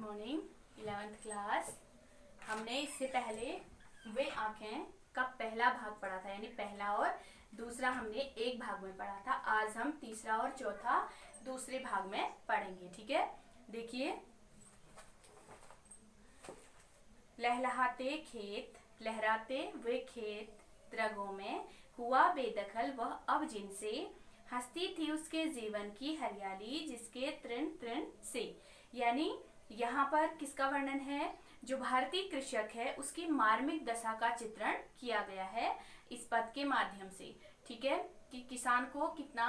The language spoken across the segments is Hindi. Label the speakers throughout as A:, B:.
A: Morning 11th class. हमने इससे पहले वे आंखें का पहला भाग पढ़ा था, यानी पहला और दूसरा हमने एक भाग में पढ़ा था। आज हम तीसरा और चौथा दूसरे भाग में पढ़ेंगे। ठीक है, देखिए। लहलहाते खेत, लहराते वे खेत रगों में, हुआ बेदखल वह अब जिनसे, हंसती थी उसके जीवन की हरियाली जिसके तृण तृण से। यानी यहाँ पर किसका वर्णन है? जो भारतीय कृषक है उसकी मार्मिक दशा का चित्रण किया गया है इस पद के माध्यम से। ठीक है, कि किसान को कितना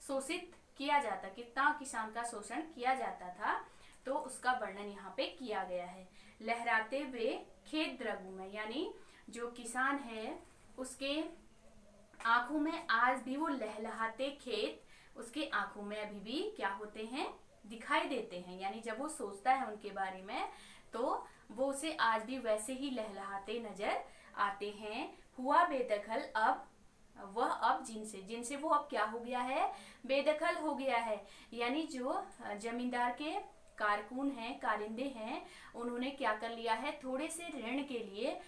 A: शोषित किया जाता, कितना किसान का शोषण किया जाता था, तो उसका वर्णन यहाँ पे किया गया है। लहराते हुए खेत द्रगु में, यानी जो किसान है उसके आंखों में आज भी वो लहलहाते खेत उसके आंखों में अभी भी क्या होते हैं? दिखाई देते हैं। यानी जब वो सोचता है उनके बारे में तो वो उसे आज भी वैसे ही लहलहाते नजर आते हैं। हुआ बेदखल अब वह अब जिनसे, जिनसे वो अब क्या हो गया है? बेदखल हो गया है। यानी जो जमींदार के कारकुन हैं, कारिंदे हैं, उन्होंने क्या कर लिया है? थोड़े से ऋण के लिए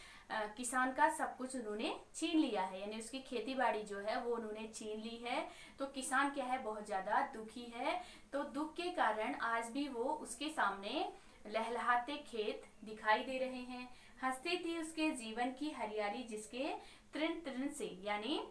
A: किसान का सब कुछ उन्होंने छीन लिया है। यानी उसकी खेती बाड़ी जो है वो उन्होंने छीन ली है। तो किसान क्या है? बहुत ज्यादा दुखी है। तो दुख के कारण आज भी वो उसके सामने लहलहाते खेत दिखाई दे रहे हैं। हंसती थी उसके जीवन की हरियाली जिसके तृण तृण से, यानी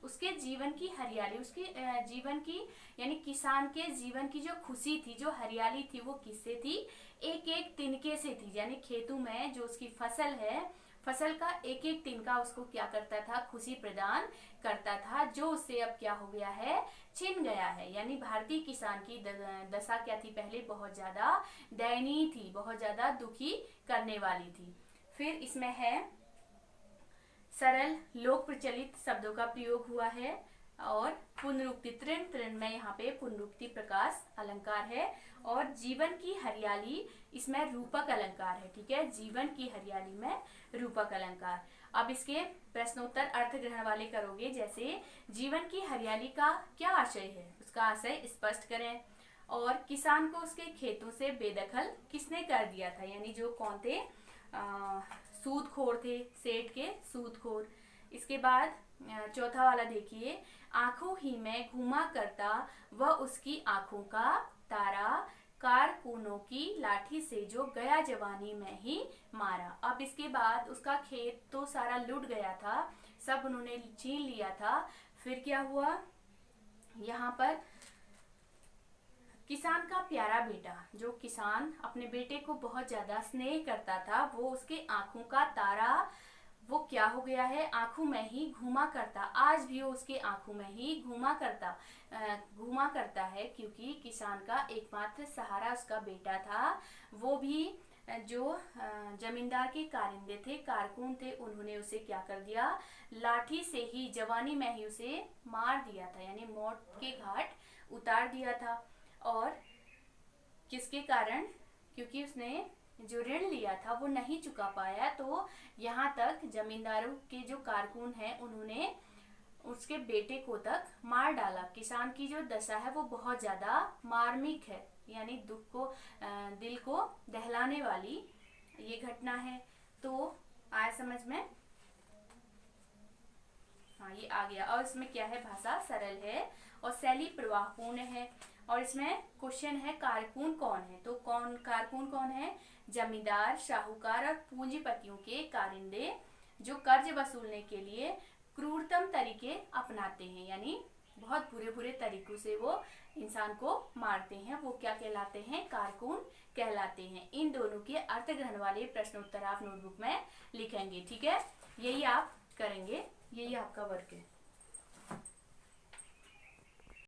A: उसके जीवन की हरियाली, उसके जीवन की, यानी किसान के जीवन की जो खुशी थी, जो हरियाली थी, वो किससे थी? एक एक तिनके से थी। यानी खेतों में जो उसकी फसल है, फसल का एक एक तिनका उसको क्या करता था? खुशी प्रदान करता था, जो उससे अब क्या हो गया है? छिन गया है। यानी भारतीय किसान की दशा क्या थी? पहले बहुत ज्यादा दयनीय थी, बहुत ज्यादा दुखी करने वाली थी। फिर इसमें है सरल लोक प्रचलित शब्दों का प्रयोग हुआ है और पुनरुक्ति, तृण तृण में यहाँ पे पुनरुक्ति प्रकाश अलंकार है और जीवन की हरियाली इसमें रूपक अलंकार है। ठीक है, जीवन की हरियाली में रूपक अलंकार। अब इसके प्रश्नोत्तर अर्थ ग्रहण वाले करोगे। जैसे जीवन की हरियाली का क्या आशय है? उसका आशय स्पष्ट करें। और किसान को उसके खेतों से बेदखल किसने कर दिया था? यानी जो कौन थे? सूदखोर थे, सेठ के सूदखोर। इसके बाद चौथा वाला देखिए, आंखों ही में घूमा करता वह उसकी आंखों का तारा, कारकुनों की लाठी से जो गया जवानी में ही मारा। अब इसके बाद उसका खेत तो सारा लुट गया था, सब उन्होंने छीन लिया था। फिर क्या हुआ? यहाँ पर किसान का प्यारा बेटा, जो किसान अपने बेटे को बहुत ज्यादा स्नेह करता था, वो उसके आंखों का तारा, वो क्या हो गया है? आंखों में ही घूमा करता। आज भी वो उसके आंखों में ही घूमा करता है, क्योंकि किसान का एकमात्र सहारा उसका बेटा था। वो भी जो जमींदार के कारिंदे थे, कारकुन थे, उन्होंने उसे क्या कर दिया? लाठी से ही जवानी में ही उसे मार दिया था, यानी मौत के घाट उतार दिया था। और किसके कारण? क्योंकि उसने जो ऋण लिया था वो नहीं चुका पाया। तो यहाँ तक जमींदारों के जो कारकुन हैं उन्होंने उसके बेटे को तक मार डाला। किसान की जो दशा है वो बहुत ज्यादा मार्मिक है, यानी दुख को, दिल को दहलाने वाली ये घटना है। तो आया समझ में? हाँ, ये आ गया। और इसमें क्या है? भाषा सरल है और शैली प्रवाहपूर्ण है। और इसमें क्वेश्चन है कारकुन कौन है? तो कारकुन कौन है? जमींदार, साहूकार और पूंजीपतियों के कारिंदे, जो कर्ज वसूलने के लिए क्रूरतम तरीके अपनाते हैं, यानी बहुत बुरे बुरे तरीकों से वो इंसान को मारते हैं, वो क्या कहलाते हैं? कारकुन कहलाते हैं। इन दोनों के अर्थ ग्रहण वाले प्रश्नोत्तर आप नोटबुक में लिखेंगे। ठीक है, यही आप करेंगे, यही आपका वर्क है।